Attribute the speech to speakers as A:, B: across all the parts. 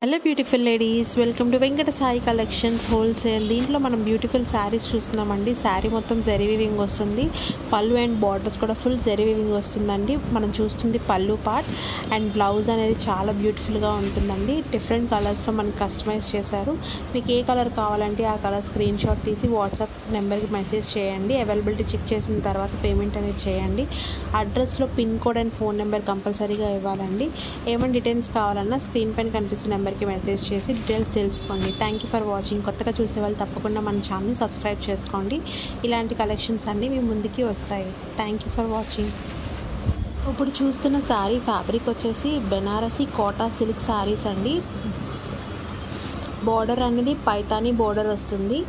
A: Hello beautiful ladies, welcome to Venkata Sai collections wholesale. దీంట్లో మనం beautiful saris చూస్తున్నామండి. శారీ మొత్తం జరీ వీవింగ్ వస్తుంది. పళ్ళు అండ్ బార్డర్స్ కూడా ఫుల్ జరీ వీవింగ్ వస్తుందండి. మనం చూస్తుంది పళ్ళు పార్ట్ అండ్ బ్లౌజ్ అనేది చాలా బ్యూటిఫుల్గా ఉంటుందండి. డిఫరెంట్ కలర్స్లో మనకి కస్టమైజ్ చేశారు. మీకు ఏ కలర్ కావాలంటే ఆ కలర్ స్క్రీన్ షాట్ తీసి వాట్సాప్ నెంబర్కి మెసేజ్ చేయండి. అవైలబిలిటీ చెక్ చేసిన తర్వాత పేమెంట్ అనేది చేయండి. అడ్రస్లో pin code and phone number కంపల్సరీగా ఇవ్వాలండి. ఏమైనా డీటెయిల్స్ కావాలన్నా స్క్రీన్ పైన కనిపిస్తున్న నెంబర్కి మెసేజ్ చేసి డీటెయిల్స్ తెలుసుకోండి. Thank you for watching. కొత్తగా చూసే వాళ్ళు తప్పకుండా మన ఛానల్ని సబ్స్క్రైబ్ చేసుకోండి. ఇలాంటి కలెక్షన్స్ అన్నీ మీ ముందుకి వస్తాయి. Thank you for watching. ఇప్పుడు చూస్తున్న శారీ ఫ్యాబ్రిక్ వచ్చేసి బెనారసీ కోటా సిల్క్ శారీస్ అండి. బోర్డర్ అనేది పైతానీ బోర్డర్ వస్తుంది.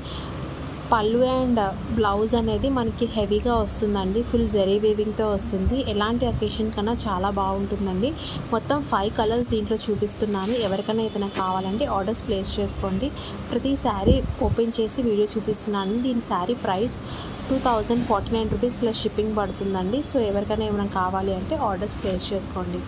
A: పళ్ళు అండ్ బ్లౌజ్ అనేది మనకి హెవీగా వస్తుందండి. ఫుల్ జరీ వీవింగ్తో వస్తుంది. ఎలాంటి అకేషన్ కన్నా చాలా బాగుంటుందండి. మొత్తం 5 కలర్స్ దీంట్లో చూపిస్తున్నాను. ఎవరికైనా ఏదైనా కావాలంటే ఆర్డర్స్ ప్లేస్ చేసుకోండి. ప్రతి శారీ ఓపెన్ చేసి వీడియో చూపిస్తున్నాను. దీని sari price 2049 rupees plus shipping పడుతుందండి. సో ఎవరికైనా ఏమైనా కావాలి అంటే ఆర్డర్స్ ప్లేస్ చేసుకోండి.